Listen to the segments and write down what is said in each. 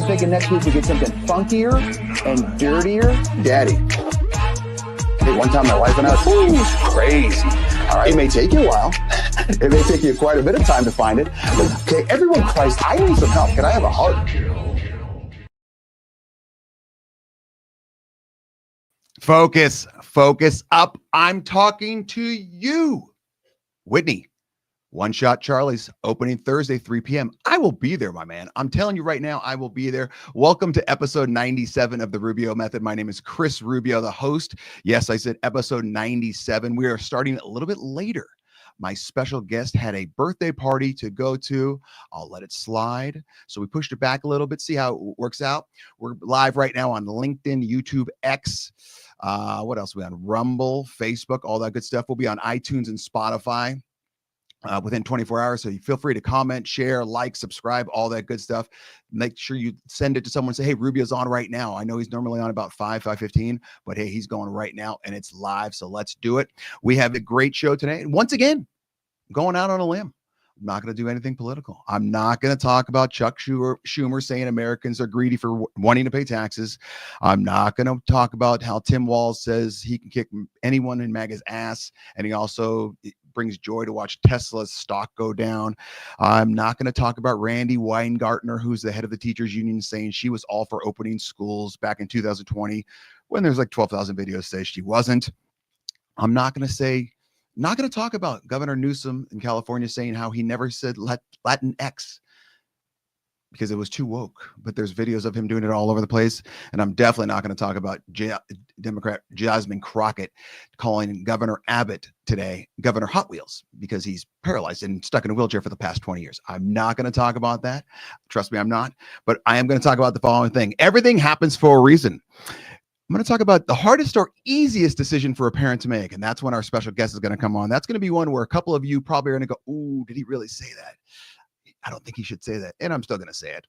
thinking next week we get something funkier and dirtier. Daddy. Hey, one time my wife and I was crazy. All right, it may take you a while. It may take you quite a bit of time to find it. But, okay, everyone, Christ, I need some help. Can I have a hug? Focus up. I'm talking to you. Whitney, One Shot Charlie's opening Thursday, 3 p.m. I will be there, my man. I'm telling you right now, I will be there. Welcome to episode 97 of the Rubio Method. My name is Chris Rubio, the host. Yes, I said episode 97. We are starting a little bit later. My special guest had a birthday party to go to. I'll let it slide. So we pushed it back a little bit, see how it works out. We're live right now on LinkedIn, YouTube, X. What else? We're on Rumble, Facebook, all that good stuff. We'll be on iTunes and Spotify within 24 hours. So you feel free to comment, share, like, subscribe, all that good stuff. Make sure you send it to someone and say, hey, Rubio's on right now. I know he's normally on about 5:15, but hey, he's going right now and it's live. So let's do it. We have a great show today. And once again, going out on a limb. I'm not going to do anything political. I'm not going to talk about Chuck Schumer saying Americans are greedy for wanting to pay taxes. I'm not going to talk about how Tim Walz says he can kick anyone in MAGA's ass. And he also brings joy to watch Tesla's stock go down. I'm not going to talk about Randy Weingartner, who's the head of the teachers union, saying she was all for opening schools back in 2020 when there's like 12,000 videos say she wasn't. I'm not going to talk about Governor Newsom in California saying how he never said Latinx because it was too woke, but there's videos of him doing it all over the place. And I'm definitely not going to talk about Democrat Jasmine Crockett calling Governor Abbott today Governor Hot Wheels because he's paralyzed and stuck in a wheelchair for the past 20 years. I'm not going to talk about that. Trust me, I'm not. But I am going to talk about the following thing. Everything happens for a reason. I'm going to talk about the hardest or easiest decision for a parent to make. And that's when our special guest is going to come on. That's going to be one where a couple of you probably are going to go, ooh, did he really say that? I don't think he should say that. And I'm still going to say it.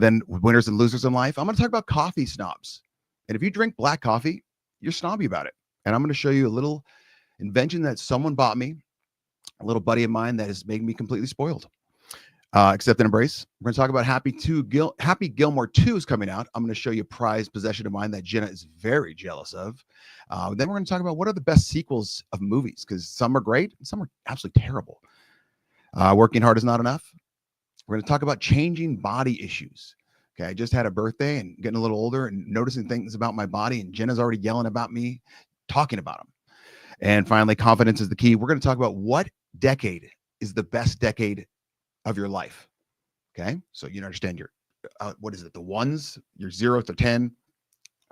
Then winners and losers in life. I'm going to talk about coffee snobs. And if you drink black coffee, you're snobby about it. And I'm going to show you a little invention that someone bought me, a little buddy of mine that has made me completely spoiled. Accept and embrace. We're going to talk about Happy Gilmore 2 is coming out. I'm going to show you a prized possession of mine that Jenna is very jealous of. Then we're going to talk about what are the best sequels of movies, because some are great and some are absolutely terrible. Working hard is not enough. We're going to talk about changing body issues. Okay, I just had a birthday and getting a little older and noticing things about my body, and Jenna's already yelling about me talking about them. And finally, confidence is the key. We're going to talk about what decade is the best decade of your life. Okay, so you understand your what is it, the ones, your 0 to 10,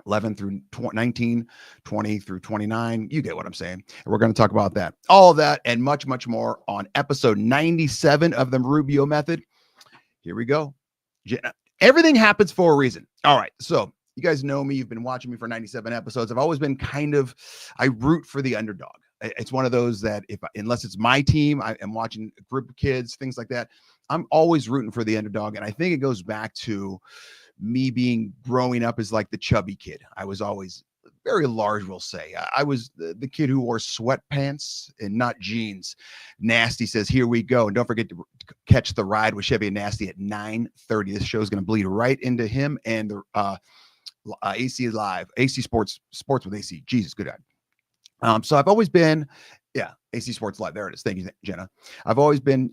11 through 19, 20 through 29. You get what I'm saying. And we're going to talk about that, all of that and much more on episode 97 of the Rubio Method. Here we go. Everything happens for a reason. All right, so you guys know me. You've been watching me for 97 episodes. I've always been I root for the underdog. It's one of those that unless it's my team, I am watching a group of kids, things like that. I'm always rooting for the underdog. And I think it goes back to me growing up as like the chubby kid. I was always very large, we'll say. I was the kid who wore sweatpants and not jeans. Nasty says, here we go. And don't forget to catch the ride with Chevy and Nasty at 9:30. This show is going to bleed right into him and the AC Live, AC Sports with AC. Jesus, good guy. So I've always been, AC Sports Live. There it is. Thank you, Jenna. I've always been,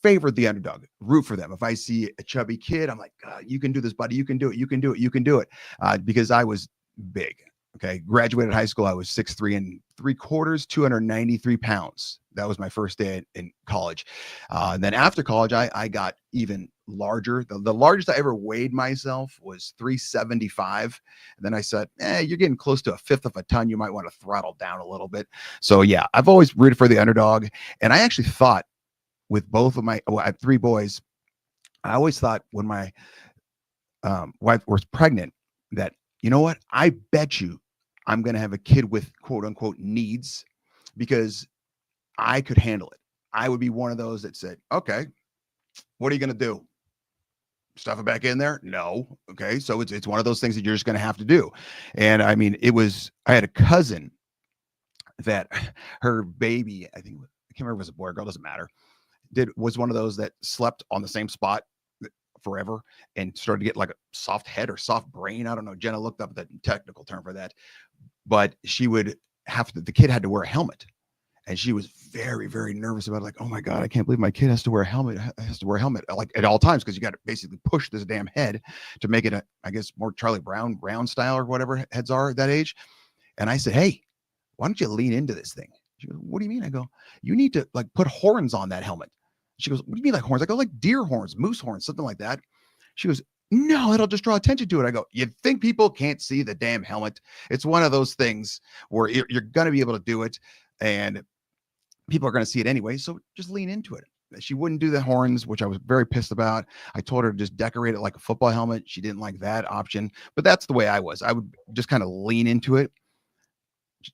favored the underdog, root for them. If I see a chubby kid, I'm like, you can do this, buddy. You can do it. You can do it. You can do it. Because I was big. Okay. Graduated high school. I was 6'3" 3/4, 293 pounds. That was my first day in college. And then after college, I got even larger. The largest I ever weighed myself was 375. And then I said, you're getting close to 1/5 of a ton. You might want to throttle down a little bit. So yeah, I've always rooted for the underdog. And I actually thought with both of I have 3 boys. I always thought when my wife was pregnant that, you know what? I bet you I'm going to have a kid with quote unquote needs because I could handle it. I would be one of those that said, okay, what are you going to do? Stuff it back in there? No. Okay. So it's one of those things that you're just going to have to do. And I mean, I had a cousin that her baby, I can't remember if it was a boy or girl, doesn't matter, was one of those that slept on the same spot forever and started to get like a soft head or soft brain. I don't know. Jenna looked up the technical term for that, but she would have to, the kid had to wear a helmet. And she was very, very nervous about it. Like, oh my God, I can't believe my kid has to wear a helmet, like at all times, because you got to basically push this damn head to make it, I guess, more Charlie Brown style or whatever heads are at that age. And I said, hey, why don't you lean into this thing? She goes, what do you mean? I go, you need to like put horns on that helmet. She goes, what do you mean like horns? I go, like deer horns, moose horns, something like that. She goes, no, it'll just draw attention to it. I go, you think people can't see the damn helmet? It's one of those things where you're going to be able to do it. And people are going to see it anyway. So just lean into it. She wouldn't do the horns, which I was very pissed about. I told her to just decorate it like a football helmet. She didn't like that option, but that's the way I was. I would just kind of lean into it.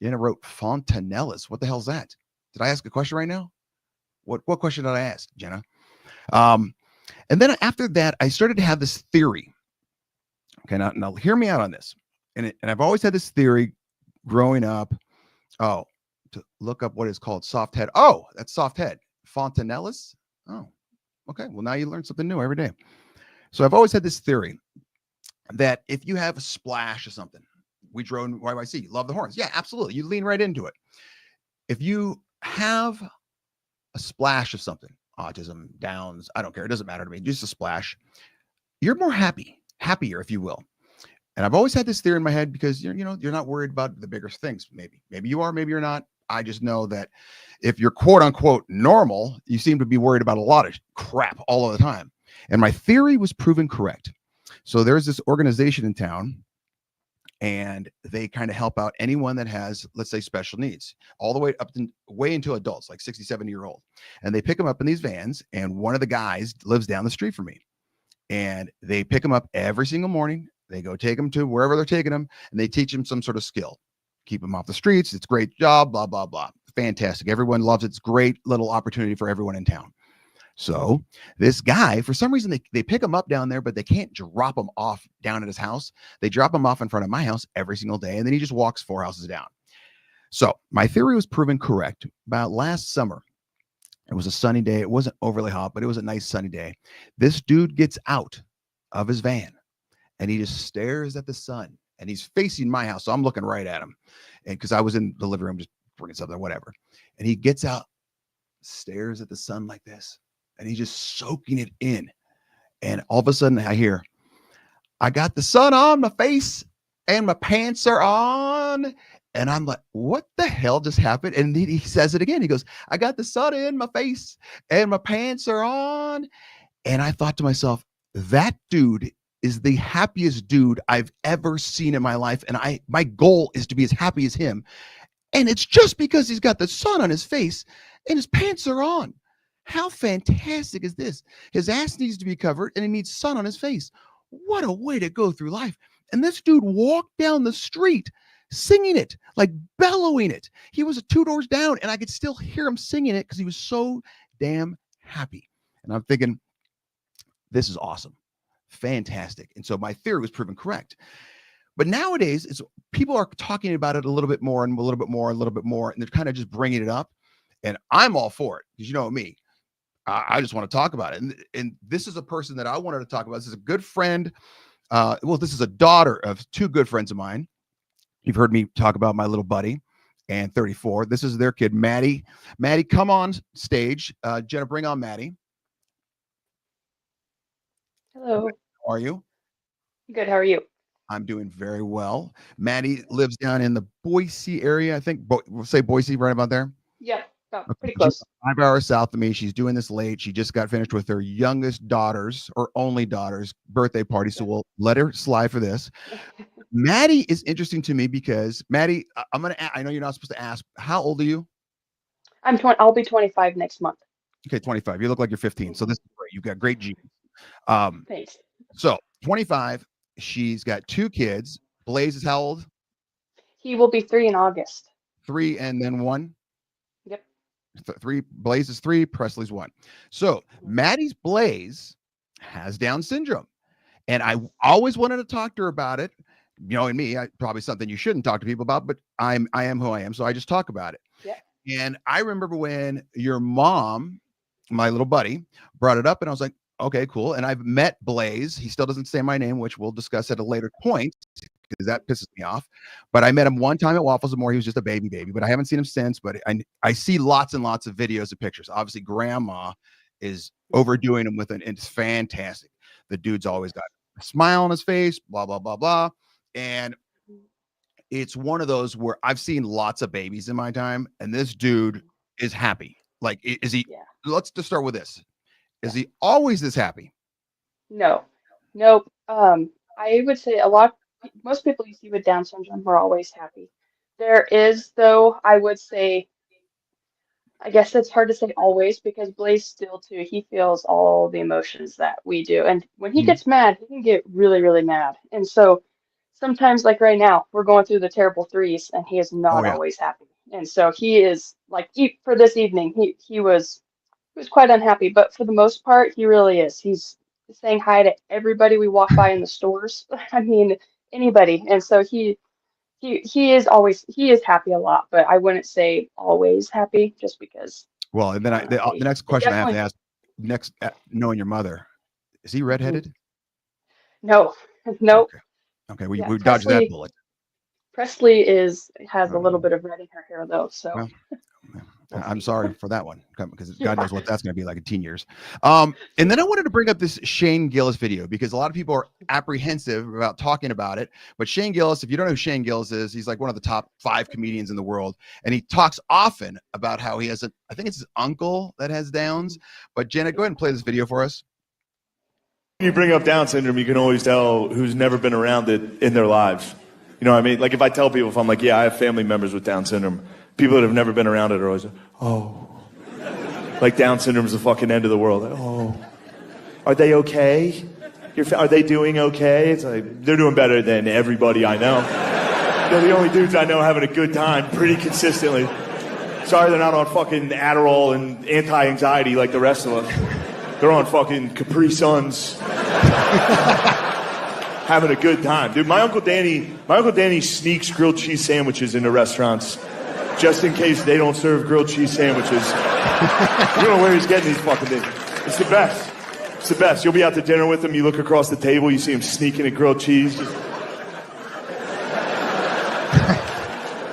Jenna wrote fontanellas. What the hell's that? Did I ask a question right now? What question did I ask, Jenna? And then after that, I started to have this theory. Okay, now hear me out on this. And I've always had this theory growing up. Oh, to look up what is called soft head. Oh, that's soft head. Fontanellas. Oh, okay. Well, now you learn something new every day. So I've always had this theory that if you have a splash of something, we drove in YYC, love the horns. Yeah, absolutely. You lean right into it. If you have a splash of something, autism, Downs, I don't care. It doesn't matter to me. Just a splash. You're more happier, if you will. And I've always had this theory in my head because you're not worried about the bigger things. Maybe you are, maybe you're not. I just know that if you're quote unquote normal, you seem to be worried about a lot of crap all of the time. And my theory was proven correct. So there's this organization in town, and they kind of help out anyone that has, let's say, special needs, all the way up to way into adults, like 60, 70-year-old. And they pick them up in these vans. And one of the guys lives down the street from me. And they pick them up every single morning. They go take them to wherever they're taking them, and they teach them some sort of skill. Keep them off the streets. It's a great job, blah, blah, blah. Fantastic. Everyone loves it. It's great little opportunity for everyone in town. So this guy, for some reason, they pick him up down there, but they can't drop him off down at his house. They drop him off in front of my house every single day, and then he just walks 4 houses down. So my theory was proven correct. About last summer, it was a sunny day. It wasn't overly hot, but it was a nice sunny day. This dude gets out of his van, and he just stares at the sun, and he's facing my house. So I'm looking right at him, and because I was in the living room just bringing something, whatever. And he gets out, stares at the sun like this, and he's just soaking it in. And all of a sudden I hear, I got the sun on my face and my pants are on. And I'm like, what the hell just happened? And he says it again. He goes, I got the sun in my face and my pants are on. And I thought to myself, that dude is the happiest dude I've ever seen in my life. And my goal is to be as happy as him. And it's just because he's got the sun on his face and his pants are on. How fantastic is this? His ass needs to be covered and he needs sun on his face. What a way to go through life. And this dude walked down the street singing it, like bellowing it. He was 2 doors down and I could still hear him singing it because he was so damn happy. And I'm thinking, this is awesome. Fantastic. And so my theory was proven correct. But nowadays, people are talking about it a little bit more and a little bit more, and they're kind of just bringing it up. And I'm all for it because you know me. I just want to talk about it. And this is a person that I wanted to talk about. This is a good friend. This is a daughter of 2 good friends of mine. You've heard me talk about my little buddy and 34. This is their kid, Maddie. Maddie, come on stage. Jenna, bring on Maddie. Hello. How are you? Good. How are you? I'm doing very well. Maddie lives down in the Boise area. I think we'll say Boise right about there. Yeah, pretty She's close. 5 hours south of me. She's doing this late. She just got finished with her youngest daughter's or only daughter's birthday party. So we'll let her slide for this. Maddie is interesting to me because Maddie, I know you're not supposed to ask. How old are you? I'm 20. I'll be 25 next month. Okay, 25. You look like you're 15. So this is great. You've got great genes. Thanks. So 25. She's got 2 kids. Blaze is how old? He will be 3 in August. 3 and then 1. Yep. 3. Blaze is 3. Presley's 1. So Maddie's Blaze has Down syndrome, and I always wanted to talk to her about it. You know, and me, probably something you shouldn't talk to people about, but I am who I am, so I just talk about it. Yeah. And I remember when your mom, my little buddy, brought it up, and I was like, Okay, cool. And I've met Blaze. He still doesn't say my name, which we'll discuss at a later point because that pisses me off. But I met him one time at Waffles and More. He was just a baby, but I haven't seen him since. But I see lots and lots of videos and pictures. Obviously, Grandma is overdoing him and it's fantastic. The dude's always got a smile on his face, blah, blah, blah, blah. And it's one of those where I've seen lots of babies in my time, and this dude is happy. Like, is he? Yeah. Let's just start with this. Is he always this happy? No, nope. I would say most people you see with Down syndrome are always happy. There is, though, I would say, I guess it's hard to say always because Blaze still too, he feels all the emotions that we do. And when he gets mad, he can get really, really mad. And so sometimes, like right now, we're going through the terrible threes and he is Oh not yeah. always happy. And so he is like for this evening, he was quite unhappy, but for the most part, he really is. He's saying hi to everybody we walk by in the stores. I mean, anybody. And so he is happy a lot, but I wouldn't say always happy just because Well, and then the next it question I have to definitely ask, next, knowing your mother, is he redheaded? no, no. Okay, we Yeah, dodged that bullet. Presley has a little bit of red in her hair though, so Well, we'll I'm see. sorry for that one because Yeah. God knows what that's going to be like in 10 years. And then I wanted to bring up this Shane Gillis video because a lot of people are apprehensive about talking about it. But Shane Gillis, if you don't know who Shane Gillis is, he's like one of the top 5 comedians in the world. And he talks often about how he has I think it's his uncle that has Downs. But Janet, go ahead and play this video for us. When you bring up Down syndrome, you can always tell who's never been around it in their lives. You know what I mean? Like if I tell people, if I'm like, yeah, I have family members with Down syndrome, people that have never been around it are always like, oh. Like Down syndrome is the fucking end of the world. Like, oh. Are they okay? Are they doing okay? It's like, they're doing better than everybody I know. They're the only dudes I know having a good time pretty consistently. Sorry they're not on fucking Adderall and anti-anxiety like the rest of us. They're on fucking Capri Suns. Having a good time. Dude, my Uncle Danny sneaks grilled cheese sandwiches into restaurants just in case they don't serve grilled cheese sandwiches. You don't know where he's getting these fucking things. It's the best. It's the best. You'll be out to dinner with him, you look across the table, you see him sneaking a grilled cheese.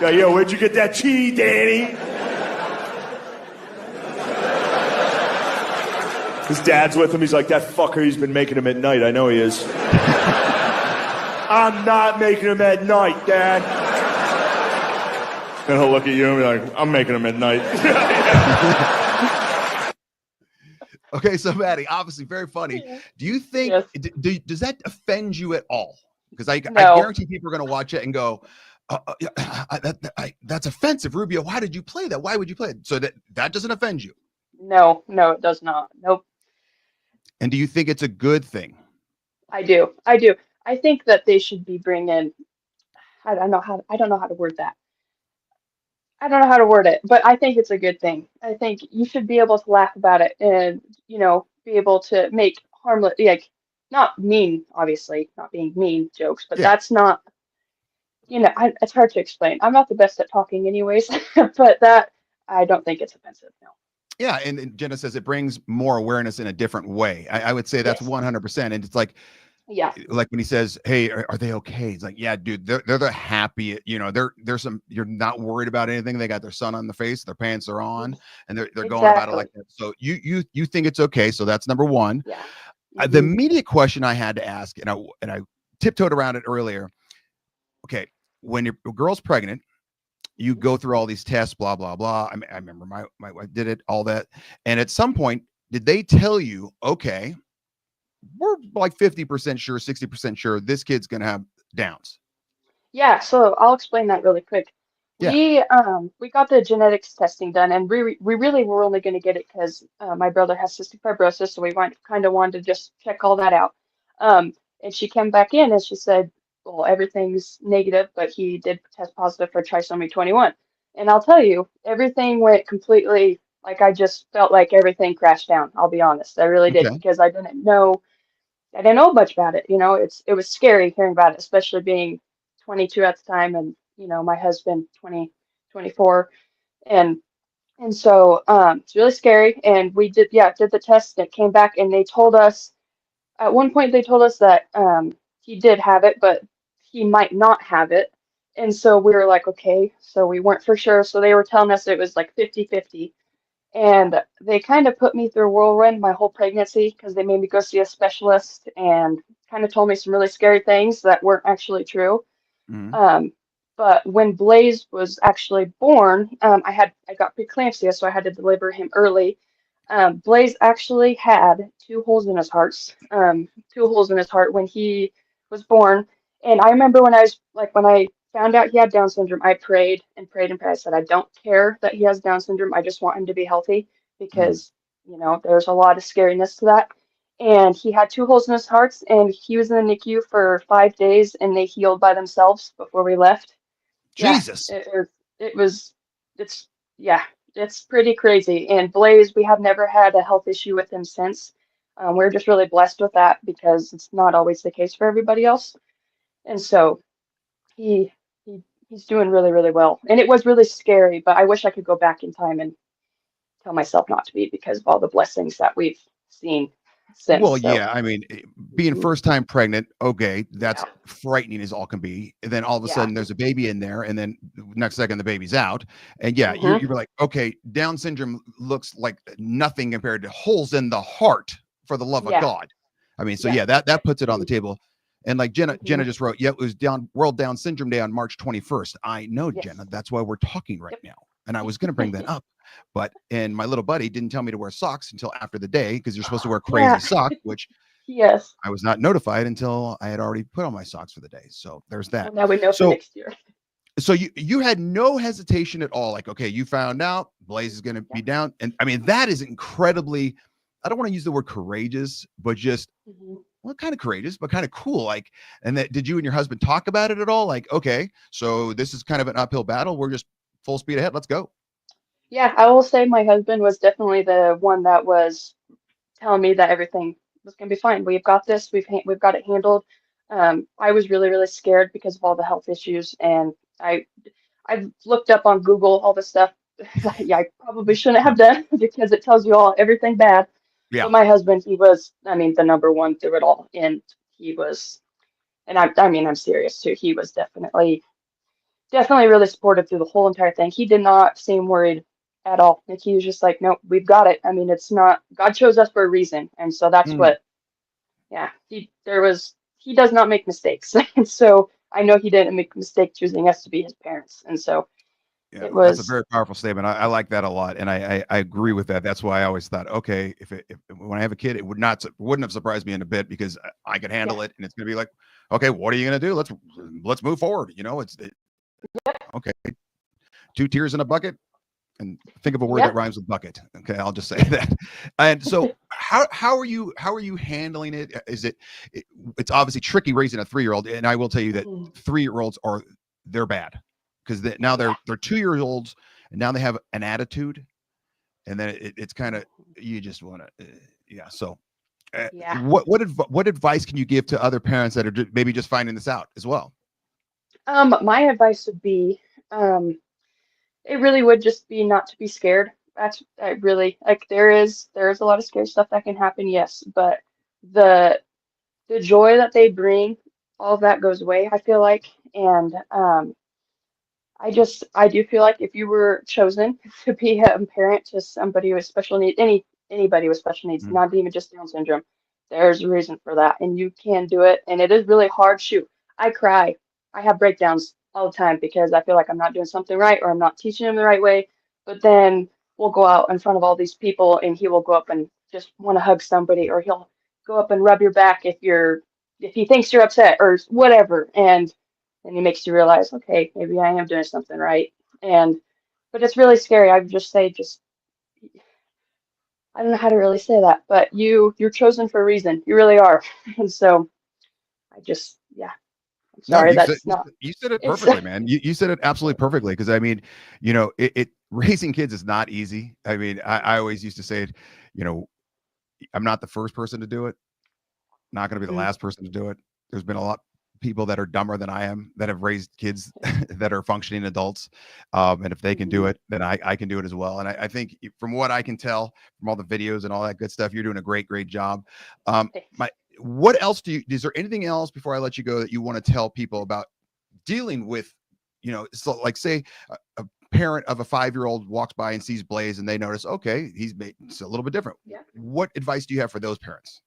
Yo, where'd you get that cheese, Danny? His dad's with him. He's like, that fucker, he's been making him at night. I know he is. I'm not making him at night, Dad. And he'll look at you and be like, I'm making him at night. Okay, so Maddie, obviously very funny. Do you think, Yes. does that offend you at all? Because I No. guarantee people are going to watch it and go, that's offensive, Rubio. Why did you play that? Why would you play it? So that doesn't offend you. No, it does not. Nope. And do you think it's a good thing? I do. I think that they should be bringing. I don't know how to word that. I don't know how to word it, but I think it's a good thing. I think you should be able to laugh about it and, be able to make harmless, like, not mean, obviously, not being mean jokes, but Yeah. that's not, it's hard to explain. I'm not the best at talking anyways, but I don't think it's offensive, no. Yeah, and Jenna says it brings more awareness in a different way. I would say that's Yes. 100%. And it's like, Yeah. like when he says, "Hey, are they okay?" It's like, yeah, dude, they're the happy. There's some. You're not worried about anything. They got their sun on their face, their pants are on, and they're going about it like that. So you think it's okay. So that's number one. Yeah. The immediate question I had to ask, and I tiptoed around it earlier. Okay, when your girl's pregnant, you go through all these tests, blah blah blah. I remember my wife did it, all that, and at some point, did they tell you, okay, we're like 50% sure, 60% sure this kid's gonna have Downs? Yeah, so I'll explain that really quick. Yeah. We got the genetics testing done, and we really were only going to get it because my brother has cystic fibrosis, so we kind of wanted to just check all that out. And she came back in and she said, well, everything's negative, but he did test positive for trisomy 21. And I'll tell you, everything went completely, like I just felt like everything crashed down. I'll be honest, I really did Okay. because I didn't know much about it. It was scary hearing about it, especially being 22 at the time and, my husband 24. And And so it's really scary. And we did the test, and it came back, and they told us at one point they told us that he did have it, but he might not have it. And so we were like, okay, so we weren't for sure. So they were telling us it was like 50-50. And they kind of put me through a whirlwind my whole pregnancy because they made me go see a specialist and kind of told me some really scary things that weren't actually true. Mhm. But when Blaze was actually born, I got preeclampsia, so I had to deliver him early. Blaze actually had two holes in his heart when he was born. And I remember when I found out he had Down syndrome, I prayed and prayed and prayed. I said, I don't care that he has Down syndrome. I just want him to be healthy Mm. because, there's a lot of scariness to that. And he had two holes in his heart, and he was in the NICU for 5 days, and they healed by themselves before we left. Yeah, Jesus. it was, it's, yeah, it's pretty crazy. And Blaze, we have never had a health issue with him since. We're just really blessed with that because it's not always the case for everybody else. And so he, he's doing really, really well. And it was really scary, but I wish I could go back in time and tell myself not to be because of all the blessings that we've seen since. Well, So, yeah, I mean, being mhm, first time pregnant, okay, that's yeah, frightening as all can be. And then all of a yeah, sudden there's a baby in there, and then next second the baby's out. And yeah, hmm, you're like, okay, Down syndrome looks like nothing compared to holes in the heart, for the love of yeah, God. I mean, so yeah, yeah, that puts it on the table. And like Jenna hmm, just wrote, yeah, it was World Down Syndrome Day on March 21st. I know, yes, Jenna, that's why we're talking right yep, now. And I was going to bring that up, and my little buddy didn't tell me to wear socks until after the day because you're supposed to wear crazy yeah, socks, which yes. I was not notified until I had already put on my socks for the day. So there's Well, that. now we know for So next year. you had no hesitation at all. Like, okay, you found out Blaze is going to Yeah. be down, and I mean that is incredibly. I don't want to use the word courageous, but just Hmm. well, kind of courageous, but kind of cool. Like, and that did you and your husband talk about it at all? Like, okay, so this is kind of an uphill battle. We're just full speed ahead. Let's go. Yeah, I will say my husband was definitely the one that was telling me that everything was going to be fine. We've got this. We've got it handled. I was really, really scared because of all the health issues, and I looked up on Google all the stuff that yeah, I probably shouldn't have done because it tells you all everything bad. Yeah. But my husband, he was, I mean, the number one through it all, and he was, and I mean, I'm serious too. He was definitely really supportive through the whole entire thing. He did not seem worried at all. Like he was just like, nope, we've got it. I mean, it's not God chose us for a reason, and so that's Mm. what. Yeah, he does not make mistakes, and so I know he didn't make a mistake choosing us to be his parents, and so Yeah, it that's a was very powerful statement. I like that a lot, and I agree with that. That's why I always thought, okay, if when I have a kid, wouldn't have surprised me in a bit because I could yeah, handle it, and it's gonna be like, okay, what are you gonna do? Let's move forward. Okay, two tears in a bucket, and think of a word that yep. rhymes with bucket. Okay, I'll just say that. And so, how are you handling it? It's obviously tricky raising a 3-year-old, and I will tell you that Mhm. 3-year-olds they're bad because now Yeah. they're 2 years olds, and now they have an attitude, and then it's kind of you just want to yeah. So Yeah. what advice can you give to other parents that are maybe just finding this out as well? My advice would be, um, it really would just be not to be scared. I really like there is a lot of scary stuff that can happen, yes, but the the joy that they bring, all of that goes away, I feel like. And I do feel like if you were chosen to be a parent to somebody with special needs, anybody with special needs, Mm. not even just Down syndrome, there's a reason for that, and you can do it. And it is really hard. Shoot, I cry. I have breakdowns all the time because I feel like I'm not doing something right or I'm not teaching him the right way. But then we'll go out in front of all these people, and he will go up and just want to hug somebody, or he'll go up and rub your back if he thinks you're upset or whatever, and it makes you realize, okay, maybe I am doing something right. And but it's really scary. I would just say just I don't know how to really say that, but you're chosen for a reason. You really are. And so yeah, I'm No, sorry, that's not you said it it's perfectly, man. You said it absolutely perfectly because I mean, it raising kids is not easy. I mean, I always used to say it, you know, I'm not the first person to do it, not going to be the mhm, last person to do it. There's been a lot people that are dumber than I am that have raised kids that are functioning adults. And if they can do it, then I can do it as well. And I think from what I can tell from all the videos and all that good stuff, you're doing a great job. What else is there anything else before I let you go that you want to tell people about dealing with, so like say a parent of a 5-year-old walks by and sees Blaze and they notice, okay, it's a little bit different. Yeah. What advice do you have for those parents?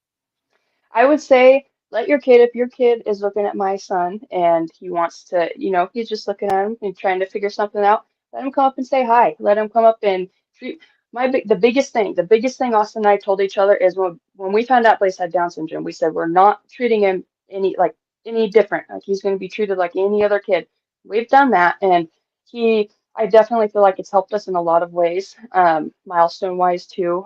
I would say let your kid, if your kid is looking at my son and he wants to, he's just looking at him and trying to figure something out, let him come up and say hi. Let him come up and treat the biggest thing Austin and I told each other is when we found out Blaze had Down syndrome, we said we're not treating him any different. Like he's going to be treated like any other kid. We've done that, and I definitely feel like it's helped us in a lot of ways, milestone wise too.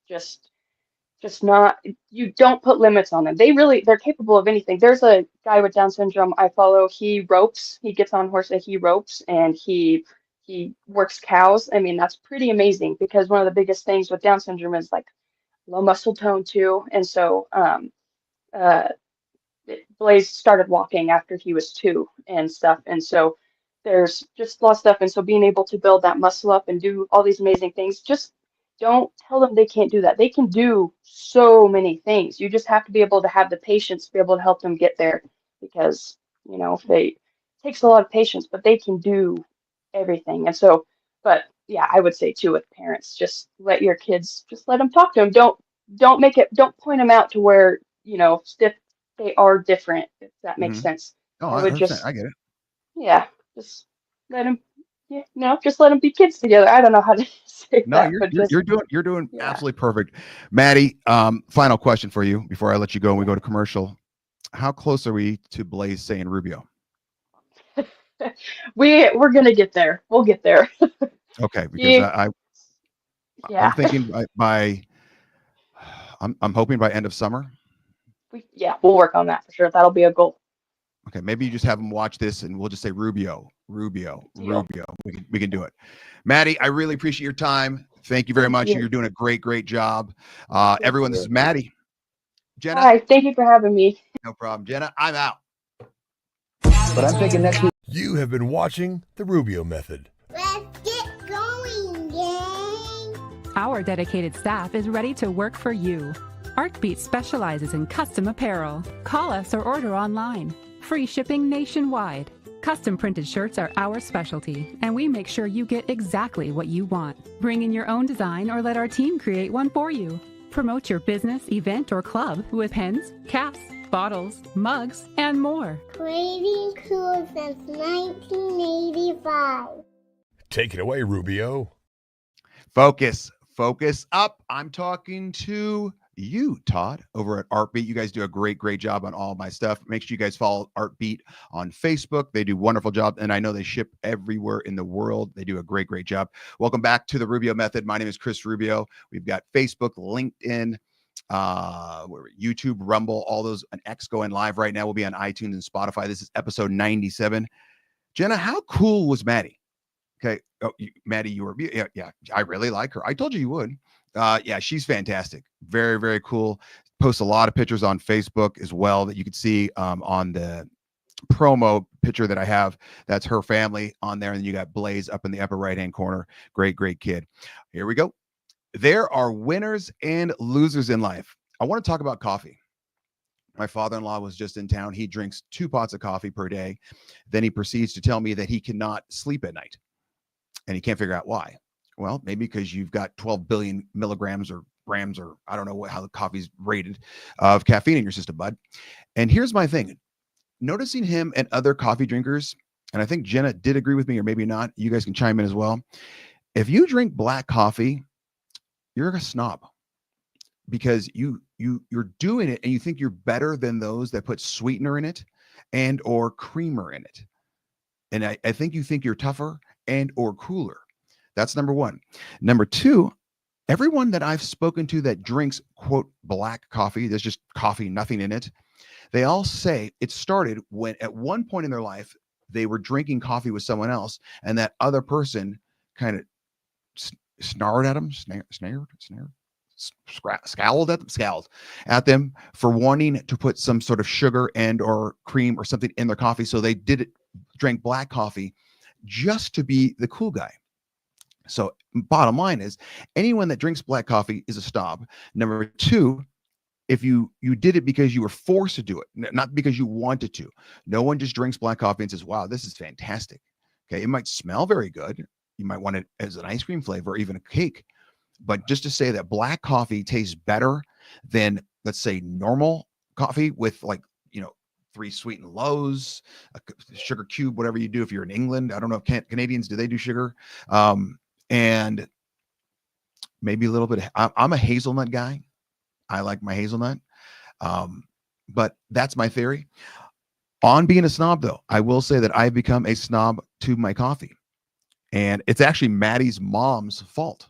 Just not, you don't put limits on them. They're capable of anything. There's a guy with Down syndrome I follow. He ropes. He gets on horse and he ropes, and he works cows. I mean, that's pretty amazing because one of the biggest things with Down syndrome is like low muscle tone too. And so uh, Blaze started walking after he was 2 and stuff. And so there's just a lot of stuff. And so being able to build that muscle up and do all these amazing things, just don't tell them they can't do that. They can do so many things. You just have to be able to have the patience to be able to help them get there because, it takes a lot of patience, but they can do everything. And so, but yeah, I would say too with parents, just let your kids, just let them talk to them. Don't point them out to where, they are different, if that makes sense. Oh, I would 100%. I get it. yeah, just let them, just let them be kids together. I don't know how to say No, that, but just you're doing yeah. absolutely perfect. Maddie, final question for you before I let you go and we go to commercial. How close are we to Blaze saying Rubio? We're gonna get there. We'll get there. Okay, because I'm Yeah, thinking I'm hoping by end of summer. we'll work on that for sure. That'll be a goal. Okay, maybe you just have them watch this and we'll just say Rubio. Deal. We can do it. Maddie, I really appreciate your time. Thank you very much. you. You're doing a great job. Everyone, this is Maddie. Jenna. Hi, thank you for having me. No problem. Jenna, I'm out. But I'm thinking next week. You have been watching The Rubio Method. Let's get going, gang! Our dedicated staff is ready to work for you. Artbeat specializes in custom apparel. Call us or order online. Free shipping nationwide. Custom printed shirts are our specialty, and we make sure you get exactly what you want. Bring in your own design or let our team create one for you. Promote your business, event, or club with pens, caps, bottles, mugs, and more. Waiting cool since 1985. Take it away, Rubio. Focus up. I'm talking to you, Todd, over at Artbeat. You guys do a great job on all my stuff. Make sure you guys follow Artbeat on Facebook. They do a wonderful job, and I know they ship everywhere in the world. They do a great job. Welcome back to the Rubio Method. My name is Chris Rubio. We've got Facebook, LinkedIn, YouTube, Rumble, all those, an X going live right now. We'll be on iTunes and Spotify. This is episode 97. Jenna, how cool was Maddie? Okay. Oh, Maddie, you were, yeah, I really like her. I told you would. Yeah, she's fantastic. Very cool. Posts a lot of pictures on Facebook as well that you can see on the promo picture that I have. That's her family on there. And you got Blaze up in the upper right-hand corner. Great kid. Here we go. There are winners and losers in life. I want to talk about coffee. My father-in-law was just in town. He drinks 2 pots of coffee per day. Then he proceeds to tell me that he cannot sleep at night. And he can't figure out why. Well, maybe because you've got 12 billion milligrams or grams, or I don't know how the coffee's rated, of caffeine in your system, bud. And here's my thing. Noticing him and other coffee drinkers, and I think Jenna did agree with me, or maybe not. You guys can chime in as well. If you drink black coffee, you're a snob because you're doing it and you think you're better than those that put sweetener in it and or creamer in it. And I think you think you're tougher and or cooler. That's number one. Number two, everyone that I've spoken to that drinks, quote, black coffee, there's just coffee, nothing in it. They all say it started when at one point in their life, they were drinking coffee with someone else and that other person kind of snarled at them, snared. scowled at them for wanting to put some sort of sugar and or cream or something in their coffee. So they drank black coffee just to be the cool guy. So bottom line is, anyone that drinks black coffee is a snob. Number two, if you did it because you were forced to do it, not because you wanted to. No one just drinks black coffee and says, wow, this is fantastic. Okay, it might smell very good. You might want it as an ice cream flavor or even a cake. But just to say that black coffee tastes better than, let's say, normal coffee with, like, 3 sweetened lows, a sugar cube, whatever you do. If you're in England, I don't know if Canadians, do they do sugar? And maybe a little bit. I'm a hazelnut guy. I like my hazelnut. But that's my theory. On being a snob, though, I will say that I've become a snob to my coffee. And it's actually Maddie's mom's fault.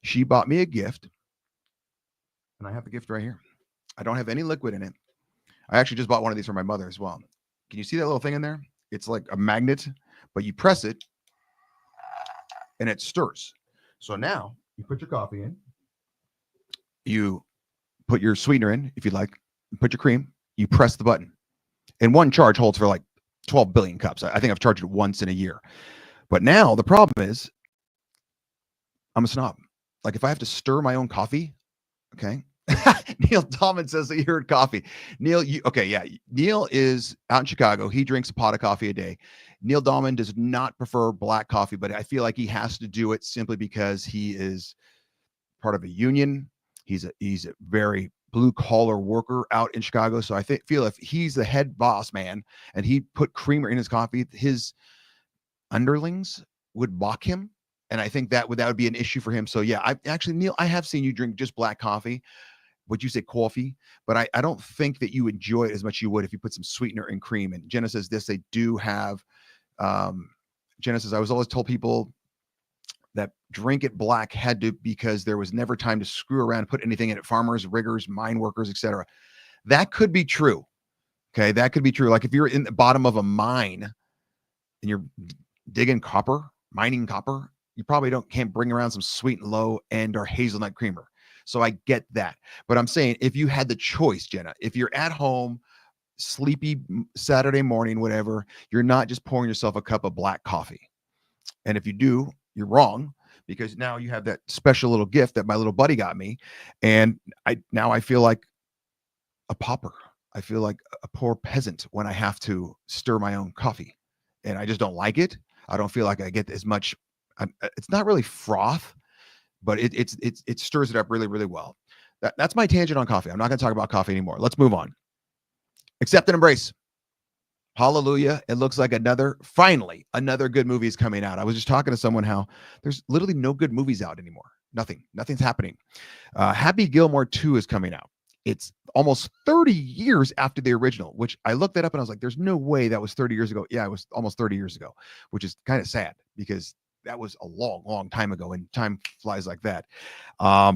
She bought me a gift. And I have the gift right here. I don't have any liquid in it. I actually just bought one of these for my mother as well. Can you see that little thing in there? It's like a magnet, but you press it and it stirs. So now you put your coffee in. You put your sweetener in, if you'd like. You put your cream. You press the button. And one charge holds for like 12 billion cups. I think I've charged it once in a year. But now the problem is I'm a snob. Like, if I have to stir my own coffee, okay. Neil Tallman says that you heard coffee. Neil, Neil is out in Chicago. He drinks a pot of coffee a day. Neil Dahlman does not prefer black coffee, but I feel like he has to do it simply because he is part of a union. He's a very blue collar worker out in Chicago. So I feel if he's the head boss man and he put creamer in his coffee, his underlings would balk him. And I think that would be an issue for him. So yeah, Neil, I have seen you drink just black coffee. Would you say coffee? But I don't think that you enjoy it as much as you would if you put some sweetener and cream. And Jenna says this, they do have, Jenna says, I was always told people that drink it black because there was never time to screw around and put anything in it. Farmers, riggers, mine workers, etc. That could be true. Okay. That could be true. Like if you're in the bottom of a mine and you're digging copper, mining copper, you probably can't bring around some sweet and low and or hazelnut creamer. So I get that. But I'm saying, if you had the choice, Jenna, if you're at home, sleepy Saturday morning, whatever, you're not just pouring yourself a cup of black coffee. And if you do, you're wrong, because now you have that special little gift that my little buddy got me. And I feel like a pauper. I feel like a poor peasant when I have to stir my own coffee. And I just don't like it. I don't feel like I get as much. It's not really froth, but it stirs it up really, really well. That's my tangent on coffee. I'm not going to talk about coffee anymore. Let's move on. Accept and Embrace. Hallelujah. It looks like finally another good movie is coming out. I was just talking to someone how there's literally no good movies out anymore. Nothing's happening. Happy Gilmore 2 is coming out. It's almost 30 years after the original, which I looked that up and I was like, there's no way that was 30 years ago. Yeah, it was almost 30 years ago, which is kind of sad because that was a long, long time ago, and time flies like that. I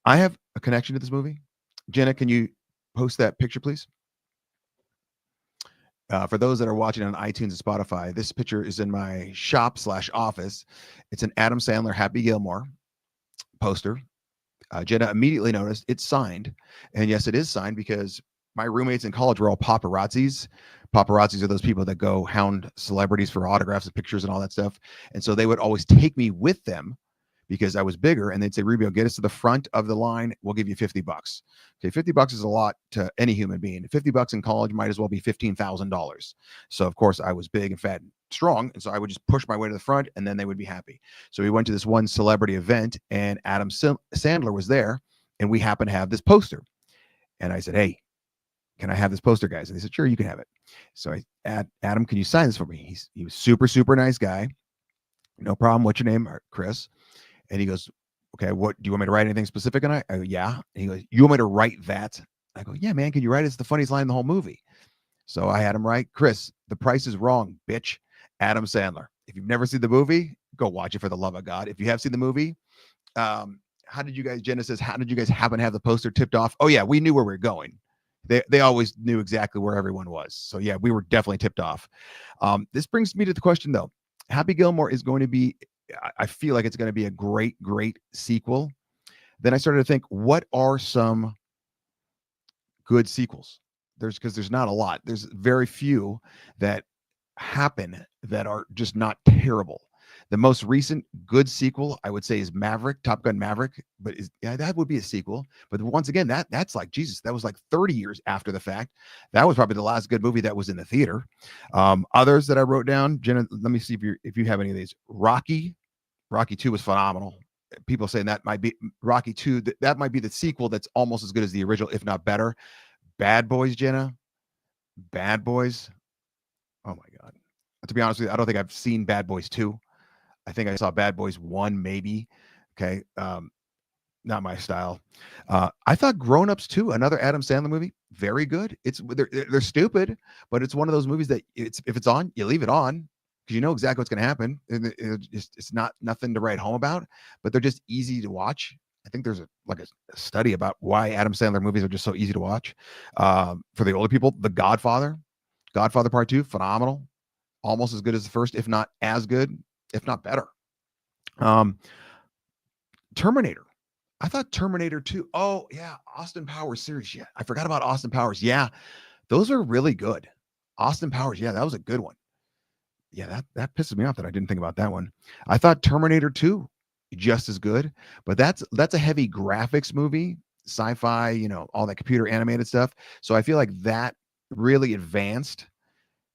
have a connection to this movie. Jenna, can you post that picture, please? For those that are watching on iTunes and Spotify, this picture is in my shop/office. It's an Adam Sandler Happy Gilmore poster. Jenna immediately noticed it's signed. And yes, it is signed because my roommates in college were all paparazzis. Paparazzis are those people that go hound celebrities for autographs and pictures and all that stuff. And so they would always take me with them because I was bigger, and they'd say, Rubio, get us to the front of the line. We'll give you $50. Okay, $50 is a lot to any human being. $50 in college might as well be $15,000. So, of course, I was big and fat and strong, and so I would just push my way to the front, and then they would be happy. So we went to this one celebrity event, and Adam Sandler was there, and we happened to have this poster. And I said, hey, can I have this poster, guys? And they said, sure, you can have it. So Adam, can you sign this for me? He was super, super nice guy. No problem. What's your name? Chris. And he goes, okay, what do you want me to write anything specific on it? I go, yeah. And he goes, you want me to write that? I go, yeah, man, can you write it? It's the funniest line in the whole movie. So I had him write, Chris, the price is wrong, bitch. Adam Sandler. If you've never seen the movie, go watch it for the love of God. If you have seen the movie, how did you guys happen to have the poster tipped off? Oh yeah, we knew where we were going. They always knew exactly where everyone was. So yeah, we were definitely tipped off. This brings me to the question though. Happy Gilmore is going to be, I feel like it's going to be a great, great sequel. then I started to think, what are some good sequels? Because there's not a lot. There's very few that happen that are just not terrible. The most recent good sequel, I would say, is Maverick, Top Gun Maverick. But that would be a sequel. But once again, that's like Jesus. That was like 30 years after the fact. That was probably the last good movie that was in the theater. Others that I wrote down, Jenna, let me see if you have any of these. Rocky 2 was phenomenal. People saying that might be Rocky 2. That might be the sequel that's almost as good as the original, if not better. Bad Boys, Jenna. Bad Boys. Oh my God. To be honest with you, I don't think I've seen Bad Boys 2. I think I saw Bad Boys 1, maybe. Okay. Not my style. I thought Grown Ups 2, another Adam Sandler movie, very good. They're stupid, but it's one of those movies that if it's on, you leave it on because you know exactly what's going to happen. It's not nothing to write home about, but they're just easy to watch. I think there's a study about why Adam Sandler movies are just so easy to watch. For the older people, The Godfather Part 2, phenomenal, almost as good as the first, if not as good, if not better. Terminator. I thought Terminator 2. Oh, yeah. Austin Powers series. Yeah. I forgot about Austin Powers. Yeah. Those are really good. Austin Powers. Yeah. That was a good one. Yeah. That pisses me off that I didn't think about that one. I thought Terminator 2 just as good, but that's a heavy graphics movie, sci-fi, all that computer animated stuff. So I feel like that really advanced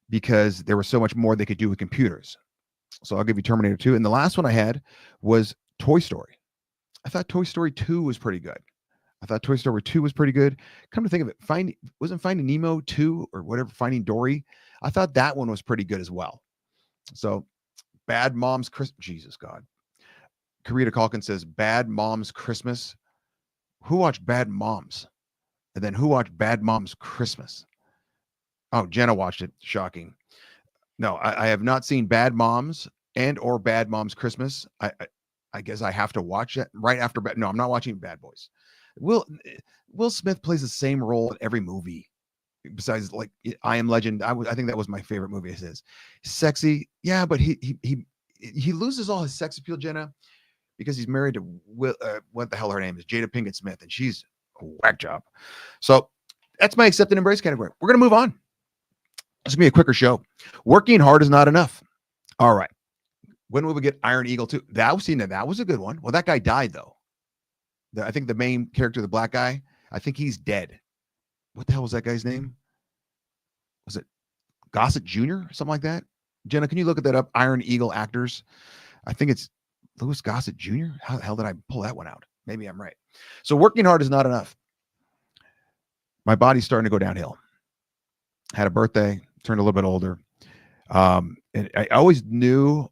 because there was so much more they could do with computers. So I'll give you Terminator 2. And the last one I had was Toy Story. I thought Toy Story 2 was pretty good. Come to think of it, wasn't Finding Nemo 2 or whatever, Finding Dory? I thought that one was pretty good as well. So Bad Moms Christmas. Jesus God. Karita Calkin says Bad Moms Christmas. Who watched Bad Moms? And then who watched Bad Moms Christmas? Oh, Jenna watched it. Shocking. No, I have not seen Bad Moms and or Bad Moms Christmas. I guess I have to watch it right after. No, I'm not watching Bad Boys. Will Smith plays the same role in every movie, besides like I Am Legend. I think that was my favorite movie of his. Sexy, yeah, but he loses all his sex appeal, Jenna, because he's married to what the hell her name is, Jada Pinkett Smith, and she's a whack job. So that's my accept and embrace category. We're gonna move on. It's gonna be a quicker show. Working hard is not enough. All right. When will we get Iron Eagle 2? That was a good one. Well, that guy died, though. I think the main character, the black guy, I think he's dead. What the hell was that guy's name? Was it Gossett Jr. or something like that? Jenna, can you look at that up? Iron Eagle actors. I think it's Louis Gossett Jr. How the hell did I pull that one out? Maybe I'm right. So working hard is not enough. My body's starting to go downhill. Had a birthday, turned a little bit older. And I always knew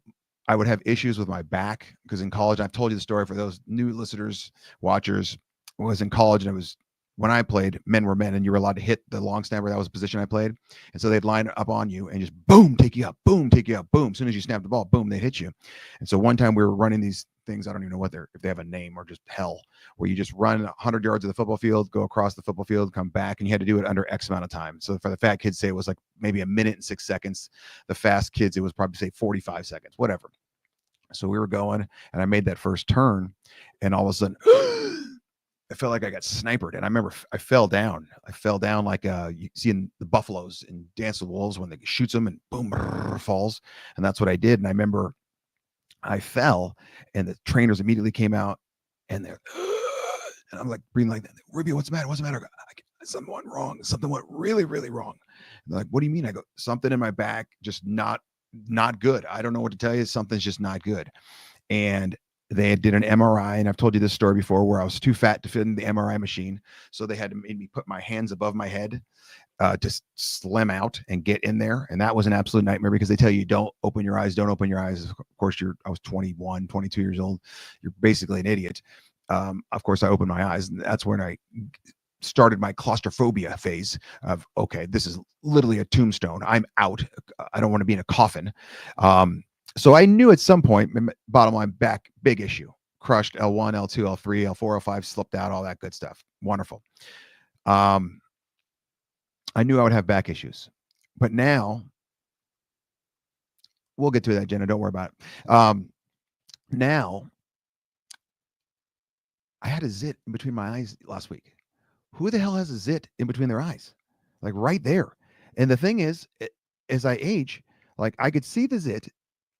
I would have issues with my back because in college, I've told you the story for those new listeners, watchers, was in college and it was when I played, men were men and you were allowed to hit the long snapper. That was the position I played. And so they'd line up on you and just boom, take you up, boom, take you up, boom. As soon as you snap the ball, boom, they hit you. And so one time we were running these things. I don't even know if they have a name or just hell, where you just run 100 yards of the football field, go across the football field, come back, and you had to do it under X amount of time. So for the fat kids, say it was like maybe 1 minute and 6 seconds. The fast kids, it was probably say 45 seconds, whatever. So we were going and I made that first turn and all of a sudden I felt like I got sniped. And I remember I fell down. Like you see in the buffaloes in Dance with Wolves when they shoots them and boom, brrr, falls. And that's what I did. And I remember I fell and the trainers immediately came out and they're, and I'm like breathing like that. Rubio, what's the matter? What's the matter? Something went wrong. Something went really, really wrong. And they're like, what do you mean? I go, something in my back, just not good. I don't know what to tell you. Something's just not good. And they did an MRI, and I've told you this story before where I was too fat to fit in the MRI machine. So they had to make me put my hands above my head to slim out and get in there. And that was an absolute nightmare because they tell you, don't open your eyes. Of course, I was 21, 22 years old. You're basically an idiot. Of course, I opened my eyes, and that's when I started my claustrophobia phase of, okay, this is literally a tombstone. I'm out. I don't want to be in a coffin. So I knew at some point, bottom line, back, big issue. Crushed L1, L2, L3, L4, L5, slipped out, all that good stuff. Wonderful. I knew I would have back issues. But now, we'll get to that, Jenna. Don't worry about it. Now, I had a zit in between my eyes last week. Who the hell has a zit in between their eyes? Like right there. And the thing is, as I age, like I could see the zit.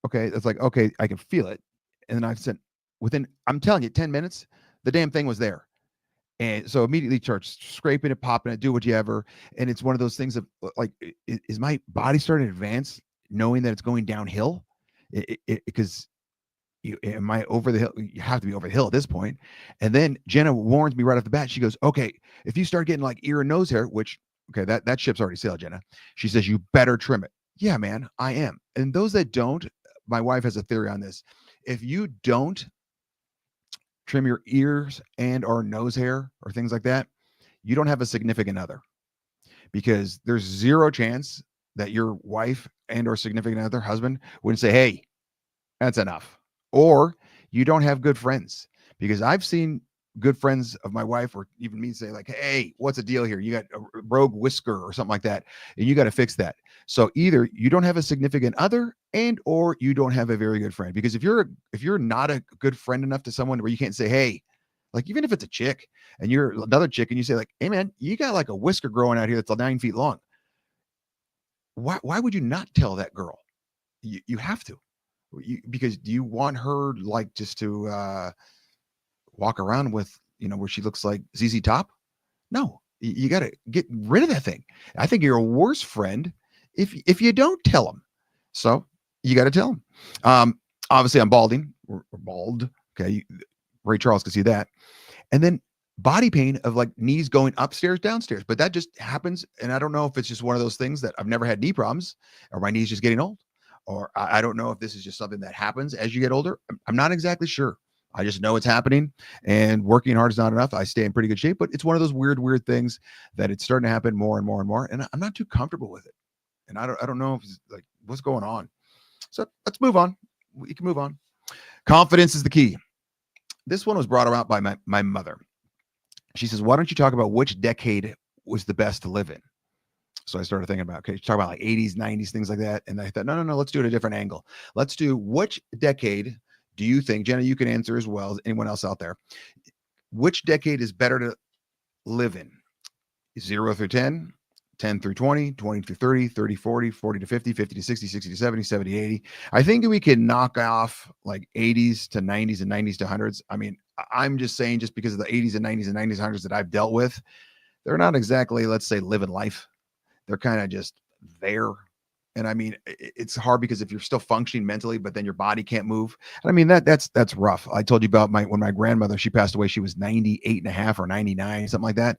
Okay. It's like, okay, I can feel it. And then I've sent within, I'm telling you, 10 minutes, the damn thing was there. And so immediately start scraping it, popping it, do whatever. And it's one of those things of like, is my body starting to advance knowing that it's going downhill? Because you am I over the hill? You have to be over the hill at this point. And then Jenna warns me right off the bat. She goes, okay, if you start getting like ear and nose hair, which okay, that ship's already sailed, Jenna. She says you better trim it. Yeah, man, I am. And those that don't, my wife has a theory on this. If you don't trim your ears and or nose hair or things like that, you don't have a significant other, because there's zero chance that your wife and or significant other, husband, wouldn't say, hey, that's enough. Or you don't have good friends, because I've seen good friends of my wife or even me say like, hey, what's the deal here? You got a rogue whisker or something like that, and you got to fix that. So either you don't have a significant other and or you don't have a very good friend, because if you're not a good friend enough to someone where you can't say, hey, like even if it's a chick and you're another chick and you say like, hey man, you got like a whisker growing out here that's 9 feet long. Why would you not tell that girl? You have to. Because do you want her like just to walk around with, where she looks like ZZ Top? No, you got to get rid of that thing. I think you're a worse friend if you don't tell them. So you got to tell them. Obviously I'm balding or bald. Okay. Ray Charles could see that. And then body pain of like knees going upstairs, downstairs, but that just happens. And I don't know if it's just one of those things that I've never had knee problems or my knees just getting old. Or I don't know if this is just something that happens as you get older. I'm not exactly sure. I just know it's happening, and working hard is not enough. I stay in pretty good shape, but it's one of those weird things that it's starting to happen more and more and more. And I'm not too comfortable with it. And I don't know if it's like what's going on. So let's move on. We can move on. Confidence is the key. This one was brought about by my mother. She says, why don't you talk about which decade was the best to live in? So I started thinking about, okay, talk about like 80s, 90s, things like that. And I thought, no, let's do it a different angle. Let's do which decade do you think, Jenna, you can answer as well as anyone else out there. Which decade is better to live in? 0 through 10, 10 through 20, 20 through 30, 30, 40, 40 to 50, 50 to 60, 60 to 70, 70 to 80. I think we can knock off like 80s to 90s and 90s to 100s. I mean, I'm just saying just because of the 80s and 90s and 90s and 100s that I've dealt with, they're not exactly, let's say, living life. They're kind of just there. And I mean, it's hard because if you're still functioning mentally, but then your body can't move. And I mean, that's rough. I told you about when my grandmother, she passed away, she was 98 and a half or 99, something like that.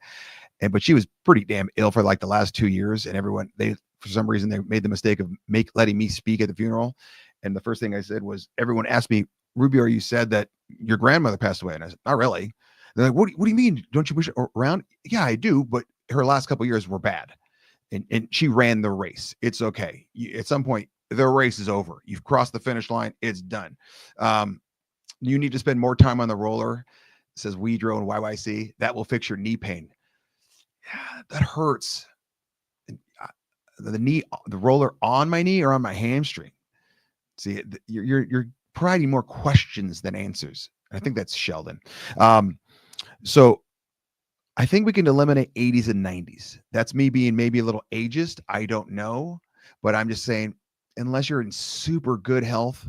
But she was pretty damn ill for like the last 2 years. And everyone, for some reason, they made the mistake of letting me speak at the funeral. And the first thing I said was, everyone asked me, Rubio, you said that your grandmother passed away. And I said, not really. They're like, what do you mean? Don't you wish her around? Yeah, I do. But her last couple of years were bad. And she ran the race. It's okay. At some point, the race is over. You've crossed the finish line. It's done. You need to spend more time on the roller, says Weedro and YYC. That will fix your knee pain. Yeah, that hurts. The roller on my knee or on my hamstring. See, you're providing more questions than answers. I think that's Sheldon. So I think we can eliminate 80s and 90s. That's me being maybe a little ageist. I don't know, but I'm just saying, unless you're in super good health,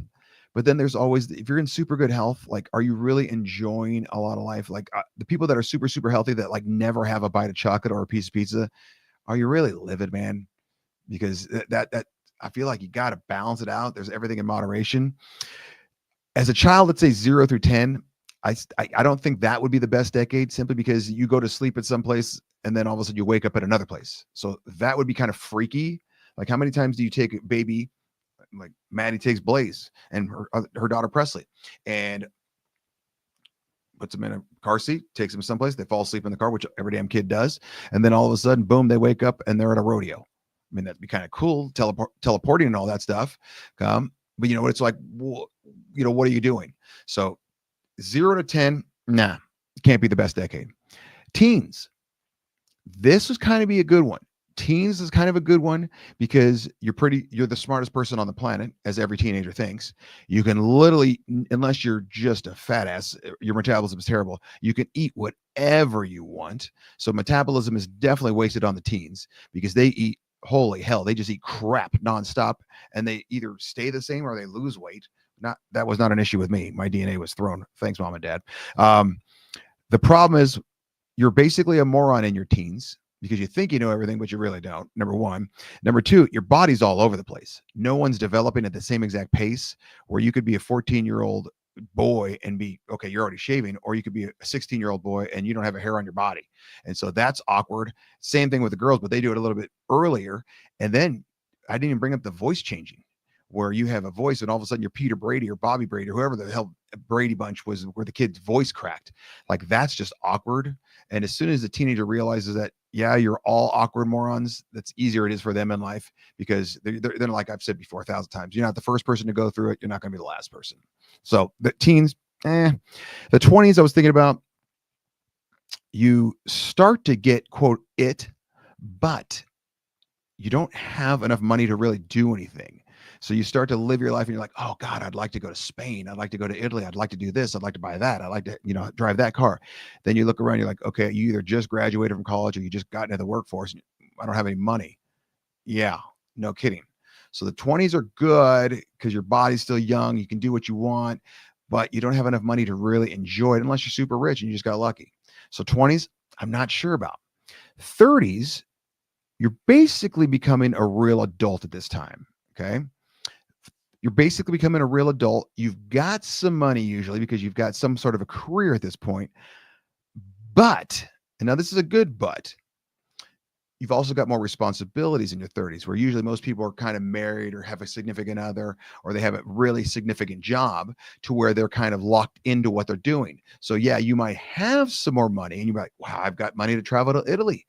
but then there's always, if you're in super good health, like, are you really enjoying a lot of life? Like the people that are super, super healthy that like never have a bite of chocolate or a piece of pizza, are you really living, man? Because that I feel like you got to balance it out. There's everything in moderation. As a child, let's say 0 through 10, I don't think that would be the best decade, simply because you go to sleep at some place and then all of a sudden you wake up at another place. So that would be kind of freaky. Like, how many times do you take a baby, like Maddie takes Blaze and her daughter Presley, and puts them in a car seat, takes them someplace, they fall asleep in the car, which every damn kid does. And then all of a sudden, boom, they wake up and they're at a rodeo. I mean, that'd be kind of cool, teleporting and all that stuff. But you know what it's like, well, what are you doing? So 0 to 10, can't be the best decade. Teens, this was kind of be a good one, Teens is kind of a good one because you're the smartest person on the planet, as every teenager thinks. You can literally, unless you're just a fat ass, your metabolism is terrible. You can eat whatever you want. So metabolism is definitely wasted on the teens because they eat, holy hell, they just eat crap nonstop, and they either stay the same or they lose weight. That was not an issue with me. My DNA was thrown. Thanks, mom and dad. The problem is you're basically a moron in your teens because you think you know everything, but you really don't. Number one. Number two, your body's all over the place. No one's developing at the same exact pace, where you could be a 14-year-old boy and be, okay, you're already shaving, or you could be a 16-year-old boy and you don't have a hair on your body. And so that's awkward. Same thing with the girls, but they do it a little bit earlier. And then I didn't even bring up the voice changing, where you have a voice and all of a sudden you're Peter Brady or Bobby Brady or whoever the hell Brady Bunch was, where the kid's voice cracked. Like, that's just awkward. And as soon as the teenager realizes that, yeah, you're all awkward morons, that's easier it is for them in life, because they're like I've said before 1,000 times, you're not the first person to go through it. You're not going to be the last person. So the teens, the 20s, I was thinking about, you start to get, quote, it, but you don't have enough money to really do anything. So you start to live your life and you're like, oh God, I'd like to go to Spain. I'd like to go to Italy. I'd like to do this. I'd like to buy that. I'd like to, drive that car. Then you look around, you're like, okay, you either just graduated from college or you just got into the workforce. I don't have any money. Yeah, no kidding. So the 20s are good because your body's still young. You can do what you want, but you don't have enough money to really enjoy it unless you're super rich and you just got lucky. So 20s, I'm not sure about. 30s, you're basically becoming a real adult at this time. Okay. You're basically becoming a real adult. You've got some money usually because you've got some sort of a career at this point. But, and now this is a good but, you've also got more responsibilities in your 30s, where usually most people are kind of married or have a significant other, or they have a really significant job to where they're kind of locked into what they're doing. So yeah, you might have some more money and you're like, wow, I've got money to travel to Italy,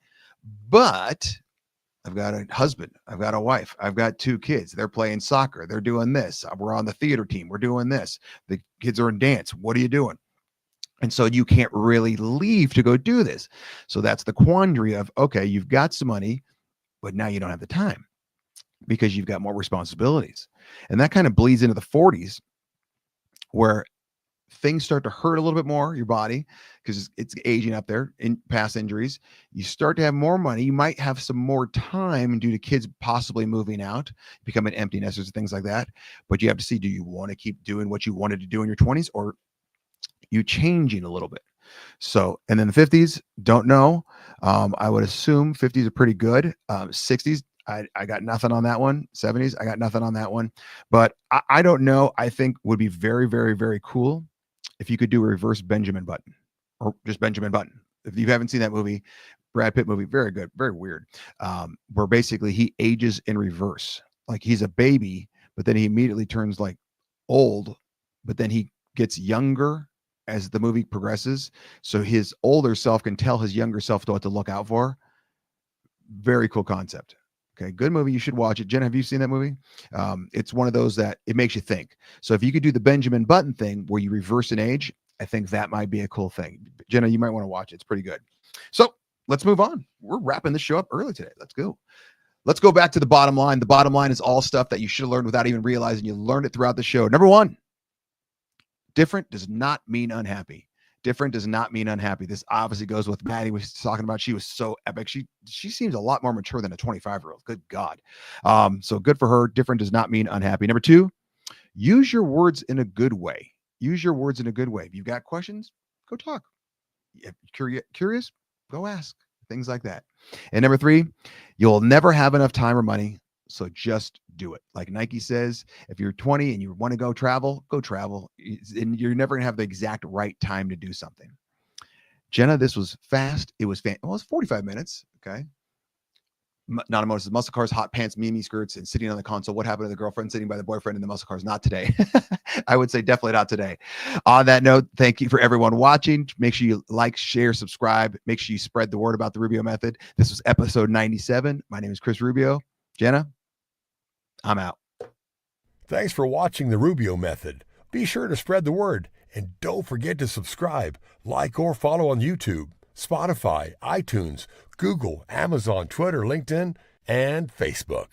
but I've got a husband, I've got a wife, I've got 2 kids. They're playing soccer. They're doing this. We're on the theater team. We're doing this. The kids are in dance. What are you doing? And so you can't really leave to go do this. So that's the quandary of, okay, you've got some money, but now you don't have the time because you've got more responsibilities. And that kind of bleeds into the 40s, where things start to hurt a little bit more, your body, because it's aging up there in past injuries. You start to have more money. You might have some more time due to kids possibly moving out, becoming empty nesters and things like that. But you have to see, do you want to keep doing what you wanted to do in your 20s, or you changing a little bit? So, and then the 50s, don't know. I would assume 50s are pretty good. 60s, I got nothing on that one. 70s, I got nothing on that one. But I don't know. I think would be very, very, very cool if you could do a reverse Benjamin Button, or just Benjamin Button. If you haven't seen that movie, Brad Pitt movie, very good, very weird, where basically he ages in reverse. Like, he's a baby, but then he immediately turns like old, but then he gets younger as the movie progresses. So his older self can tell his younger self what to look out for. Very cool concept. Okay, good movie. You should watch it. Jen, have you seen that movie? It's one of those that it makes you think. So if you could do the Benjamin Button thing where you reverse an age, I think that might be a cool thing. Jenna, you might want to watch it. It's pretty good. So let's move on. We're wrapping this show up early today. Let's go. Let's go back to the bottom line. The bottom line is all stuff that you should have learned without even realizing you learned it throughout the show. Number 1, different does not mean unhappy. Different does not mean unhappy. This obviously goes with Maddie was talking about. She was so epic. She seems a lot more mature than a 25-year-old. Good God. So good for her. Different does not mean unhappy. Number 2, use your words in a good way. Use your words in a good way. If you've got questions, go talk. If you're curious, go ask. Things like that. And number 3, you'll never have enough time or money. So just do it. Like Nike says, if you're 20 and you want to go travel, and you're never going to have the exact right time to do something. Jenna, this was fast. It was it was 45 minutes. Okay. Not a motor, muscle cars, hot pants, mini skirts, and sitting on the console. What happened to the girlfriend sitting by the boyfriend in the muscle cars? Not today. I would say definitely not today. On that note, thank you for everyone watching. Make sure you like, share, subscribe. Make sure you spread the word about the Rubio method. This was episode 97. My name is Chris Rubio. Jenna, I'm out. Thanks for watching the Rubio method. Be sure to spread the word, and don't forget to subscribe, like, or follow on YouTube. Spotify, iTunes, Google, Amazon, Twitter, LinkedIn, and Facebook.